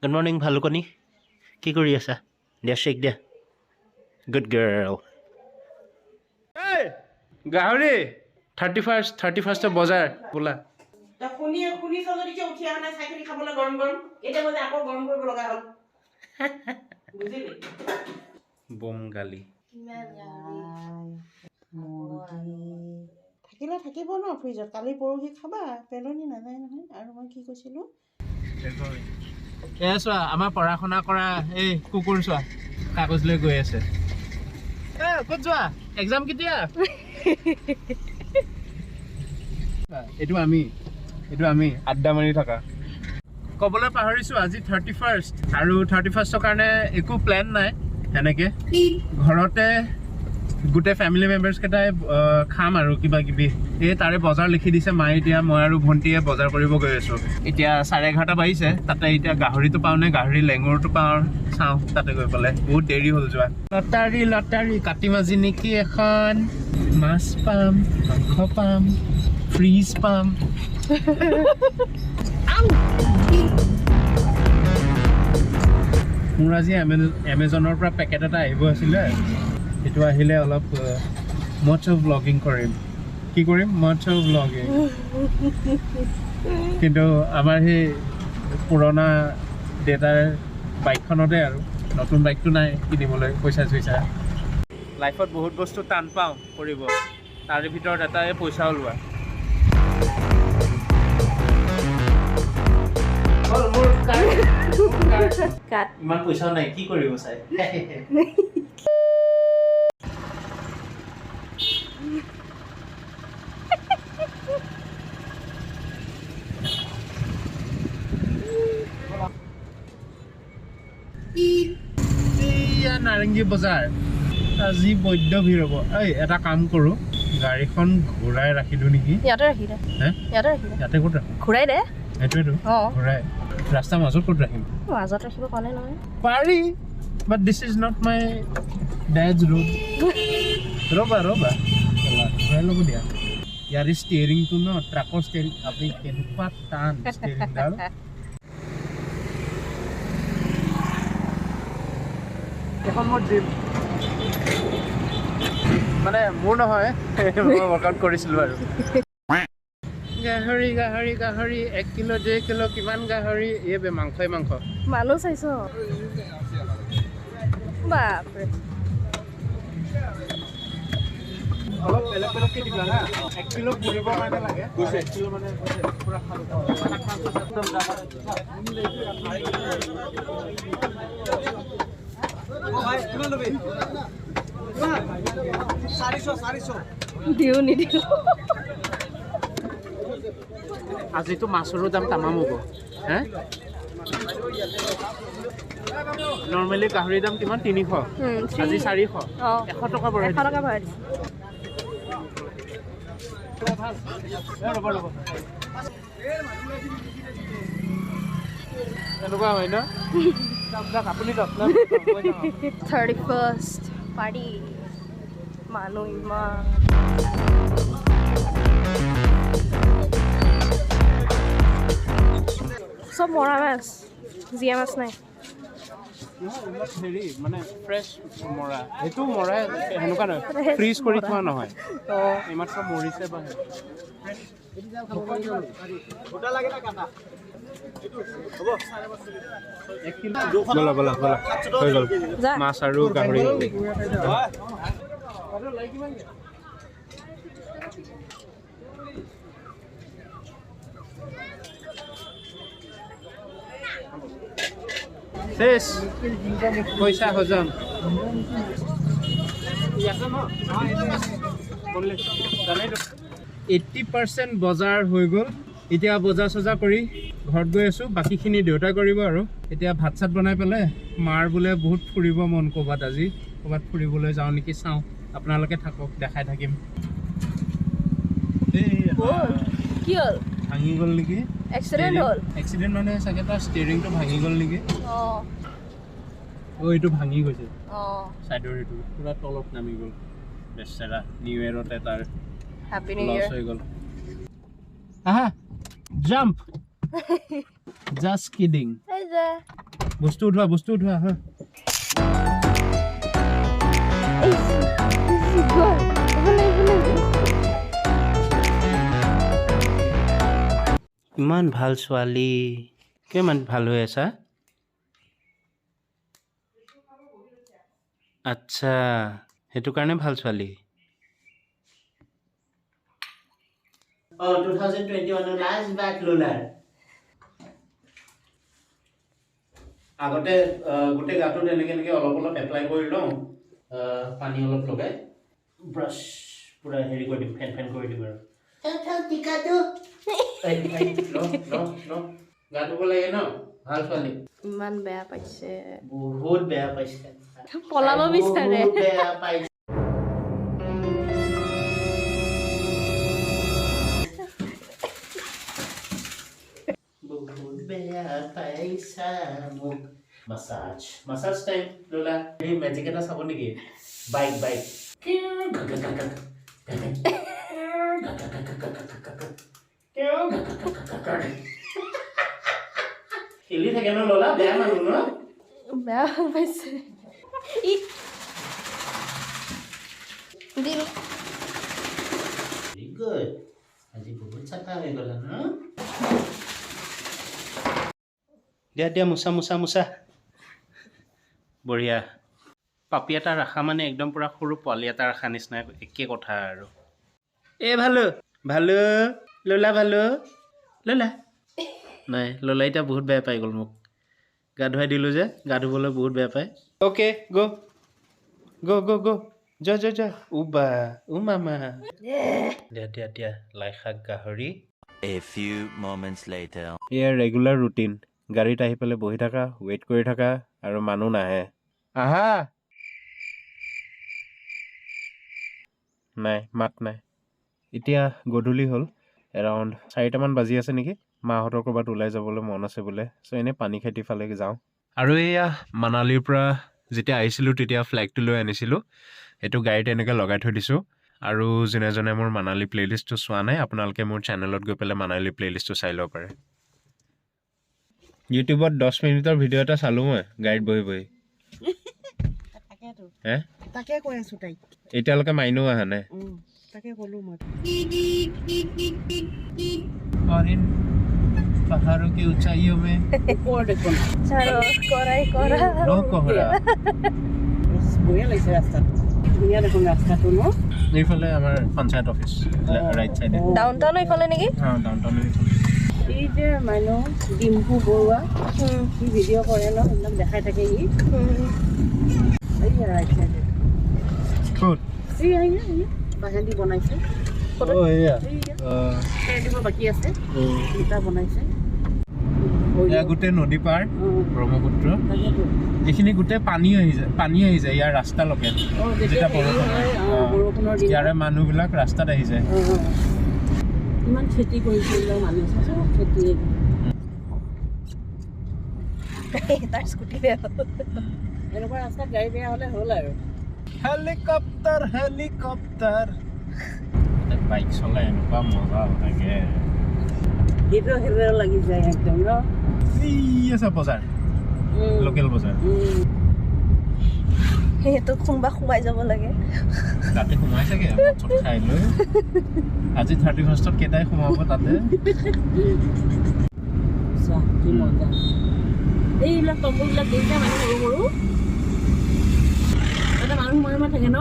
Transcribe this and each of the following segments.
Good morning, ভালুকনি। কি কৰি আছা? দিয়া শেক দিয়া। Good girl. Hey! গাহৰি 31st বজাৰ বোলা। শুনি যদি উঠি অহা নাই চাইকেল খাবলৈ গৰম গৰম এতিয়া মই আকৌ গৰম কৰিব লগা হ'ল বুজিলি বংগালী থাকিলে থাকিব ন ফ্ৰিজত কালি পৰহি খাবা পেলনি নাযায় নহয় আৰু মই কি কৈছিলো এয়া চোৱা আমাৰ পঢ়া শুনা কৰা এই কুকুৰ চোৱা কাগজ লৈ গৈ আছে ক'ত যোৱা এক্সাম কেতিয়া এইটো আমি আড্ডা মাৰি থকা ক'বলৈ পাহৰিছোঁ আজি 31st আৰু 31ষ্টৰ কাৰণে একো প্লেন নাই এনেকৈ ঘৰতে গোটেই ফেমিলি মেম্বাৰ্ছ কেইটাই খাম আৰু কিবা কিবি এই তাৰে বজাৰ লিখি দিছে মায়ে এতিয়া মই আৰু ভণ্টিয়ে বজাৰ কৰিব গৈ আছোঁ এতিয়া 11:30 বাজিছে তাতে এতিয়া গাহৰিটো পাওঁ নে গাহৰি লেঙুৰটো পাওঁ চাওঁ তাতে গৈ পেলাই বহুত দেৰি হ'ল যোৱা লটাৰী কাটি মাজি নেকি এখন মাছ পাম মাংস পাম ফ্ৰিজ পাম মোৰ আজি এমেজনৰ পৰা পেকেট এটা আহিব আছিলে এইটো আহিলে অলপ মচ ভ্লগিং কৰিম কি কৰিম মচ ভ্লগিং কিন্তু আমাৰ সেই পুৰণা দেউতাৰ বাইকখনতে আৰু নতুন বাইকটো নাই কিনিবলৈ পইচা চইচা লাইফত বহুত বস্তু টান পাওঁ কৰিব তাৰে ভিতৰত এটাই পইচা ওলোৱা ইমান পইচাও নাই কি কৰিব চাই নাৰেংগী বজাৰ আজি বৈদ্য ভিৰ হ'ব এই এটা কাম কৰোঁ গাড়ীখন ঘূৰাই ৰাখি দিওঁ নেকি ইয়াতে ৰাখি দে ইয়াতে ক'ত ৰাখিম ঘূৰাই দে সেইটোৱেতো ঘূৰাই ৰাস্তাৰ মাজত ক'ত ৰাখিম মাজত ৰাখিব ক'লে নহয় পাৰি but this is not my dad's road ৰ'বা ঘূৰাই ল'ব দিয়া ইয়াৰ ষ্টিয়াৰিংটো ন ট্ৰাকৰ ষ্টিয়াৰিং আপুনি কেনেকুৱা টান ষ্টিয়াৰিংডাল এখন মোৰ ড্ৰিম মানে মোৰ নহয় মই ৱৰ্কআউট কৰিছিলোঁ আৰু গাহৰি 1 কিলো 2 কিলো কিমান গাহৰি এই মাংসই মাংস মানুহ চাইছ বাপৰে অলপ বেলেগকৈ দিবা হা 1 কিলো পুৰিবৰ কাৰণে লাগে 1 কিলো মানে পুৰা খালো ভাই কিমান লবি 400 দিও নিদিও আজিতো মাছৰো দাম তামাম হ'ব হে নৰ্মেলি গাহৰিৰ দাম কিমান 300 আজি 400 100 টকা বঢ়াই 100 টকা বঢ়াই দিছে এনেকুৱা হয় ন আপুনি 31st পাৰ্টি মানুহ ইমান চব মৰা মাছ জীয়া মাছ নাই হেৰি মানে ফ্ৰেছ মৰা সেইটো মৰা সেনেকুৱা নহয় ফ্ৰিজ কৰি থোৱা নহয় এইমাত্ৰ মৰিছে বা বলা হৈ গ'ল মাছ আৰু গাহৰি শেষ পইচা হজম 80% বজাৰ হৈ গ'ল এতিয়া বজাৰ চজাৰ কৰি ঘৰত গৈ আছোঁ বাকীখিনি দেউতাই কৰিব আৰু এতিয়া ভাত চাত বনাই পেলাই মাৰ বোলে বহুত ফুৰিব মন ক'ৰবাত আজি ক'ৰবাত ফুৰিবলৈ যাওঁ নেকি চাওঁ আপোনালোকে থাকক দেখাই থাকিম কি হ'ল ভাঙি গ'ল নেকি এক্সিডেণ্ট মানে চাগে তাৰ ষ্টিয়াৰিংটো ভাঙি গ'ল নেকি এইটো ভাঙি গৈছে চাইডৰ এইটো পুৰা তলত নামি গ'ল বেচাৰা নিউ ইয়েৰতে তাৰ হ্যাপি নিউ লছ ইয়াৰ হৈ গ'ল আহা জাম্প জাষ্ট কিডিং এই যে বস্তু উঠোৱা হা ইমান ভাল ছোৱালী কিমান ভাল হৈ আছা আচ্ছা সেইটো কাৰণে ভাল ছোৱালী 2021 লাষ্ট ব্যাক লোলাৰ আগতে গোটে গাটো এনেকে অলপ এপ্লাই কৰি লওঁ পানী অলপ লগাই ব্ৰাছ পুৰা হেৰি কৰি দিম ফেন কৰি দিম আৰু টিকাটো গা ধুব লাগে ন ভাল ছোৱালী ইমান বেয়া পাইছে বহুত বেয়া পাইছে পলাব বিচাৰে বহুত বেয়া পাইছে বহুত বেয়া পাইছা মোক মাসাজ টাইম লোলা এই মেজিক এটা চাব নেকি বাইক খেলি থাকে ন লোলা বেয়া মানুহ ন বেয়া পাইছে দিল ভেৰি গুড আজি বহুত চাফা হৈ গ'লা ন দিয়া মোচা বঢ়িয়া পাপি এটা ৰাখা মানে একদম পুৰা সৰু পোৱালি এটা ৰাখা নিচিনা একে কথা আৰু ভালো লোলা নাই লোলা এতিয়া বহুত বেয়া পাই গ'ল মোক গা ধুৱাই দিলোঁ যে গা ধুবলৈ বহুত বেয়া পায় অ'কে গ' যা মামা দিয়া লাই শাক গাহৰি A few moments later. Year regular routine গাড়ীত আহি পেলাই বহি থাকা ৱেইট কৰি থাকা আৰু মানুহ নাহে আহা মাত নাই এতিয়া গধূলি হ'ল এৰাউণ্ড 4টামান বাজি আছে নেকি মাহঁতৰ ক'ৰবাত ওলাই যাবলৈ মন আছে বোলে চ' এনেই পানী খেতি ফালে যাওঁ আৰু এয়া মানালীৰ পৰা যেতিয়া আহিছিলোঁ তেতিয়া ফ্লেগটো লৈ আনিছিলোঁ এইটো গাড়ীত এনেকৈ লগাই থৈ দিছোঁ আৰু যোনে মোৰ মানালী প্লে'লিষ্টটো চোৱা নাই আপোনালোকে মোৰ চেনেলত গৈ পেলাই মানালী প্লে'লিষ্টটো চাই ল'ব পাৰে ইউটিউবত 10 মিনিটৰ ভিডিঅ' এটা চালোঁ মই গাড়ীত বহি তাকে কৈ আছো তাইক এতিয়ালৈকে মাইনো অহা নাই তাকে ক'লো মই पहाड़ों की ऊंचाइयों में ওপৰ দেখোন চাৰো কৰা নো কোহৰা বঢ়িয়া লাগিছে ৰাস্তাটো ধুনীয়া দেখোন ৰাস্তাটো ন এইফালে আমাৰ পঞ্চায়ত অফিচ ৰাইট চাইডে ডাউনটাউন এইফালে নেকি ডাউনটাউন এই যে মানুহ ডিম্পু বৰুৱা সি ভিডিঅ' কৰে ন সেইবিলাক দেখাই থাকে ই এই ৰাইট চাইডে ক'ত এই বাহেদি বনাইছে এয়া দিব বাকী আছে দুটা বনাইছে এয়া গোটেই নদী পাৰ ব্ৰহ্মপুত্ৰ এইখিনি গোটেই পানী আহি যায় ইয়াৰ ৰাস্তালৈকে যেতিয়া বৰষুণৰ ইয়াৰে মানুহবিলাক ৰাস্তাত আহি যায় ইমান খেতি কৰিছিল মানুহ চব খেতি তাৰ স্কুটি বেয়া এনেকুৱা ৰাস্তাত গাড়ী বেয়া হ'লে হ'ল আৰু হেলিকপ্টাৰ বাইক চলাই এনেকুৱা মজা থাকে হিৰ' লাগি যায় একদম ন আছে বজাৰ লোকেল বজাৰ সেইটো সোমাই যাব লাগে তাতে সোমাই চাগে খাই লৈ আজি 31st কেইটাই সোমাব তাতে কি মজা এইবিলাক তম্বুবিলাক দেখিছে মানুহ সৰু সৰু তাতে মানুহ মৰমা থাকে ন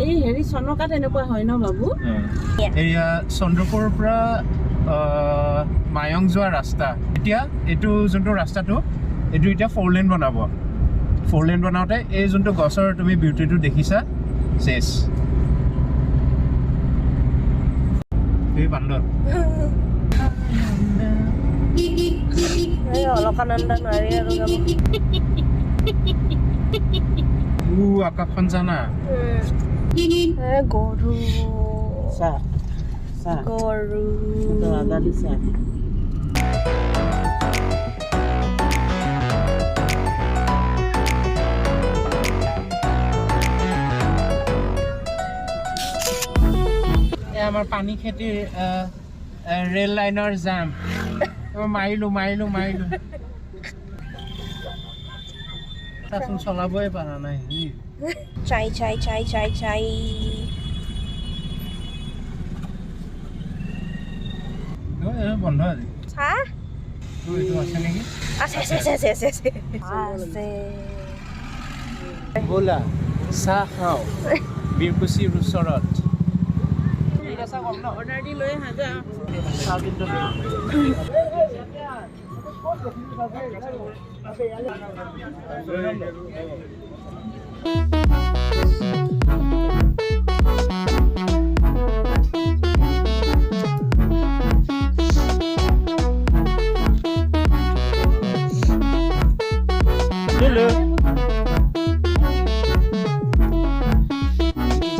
এই হেৰি চনকাত এনেকুৱা হয় ন বাবু এয়া চন্দ্ৰপুৰৰ পৰা মায়ং যোৱা ৰাস্তা এতিয়া এইটো যোনটো ৰাস্তাটো এইটো এতিয়া 4 লেন বনাব 4 লেন বনাওঁতে এই যোনটো গছৰ তুমি বিউটিটো দেখিছা চেছ এই বান্দৰ অলকানন্দা নোৱাৰি আৰু যাব আকাশখন জানা গৰু চাহ গৰু আদা দিছে আমাৰ পানী খেতিৰ ৰেল লাইনৰ জাম মাৰিলো তাচোন চলাবই পাৰা নাই চাই চাই চাই চাই চাই বন্ধ আজি চাহ এইটো আছে নেকি আছে আছে আছে আছে আছে আছে আছে ব'লা চাহ খাওঁ বীৰকুছিৰ ওচৰত অৰ্ডাৰ দি লৈ আহা যা চাহ কিন্তু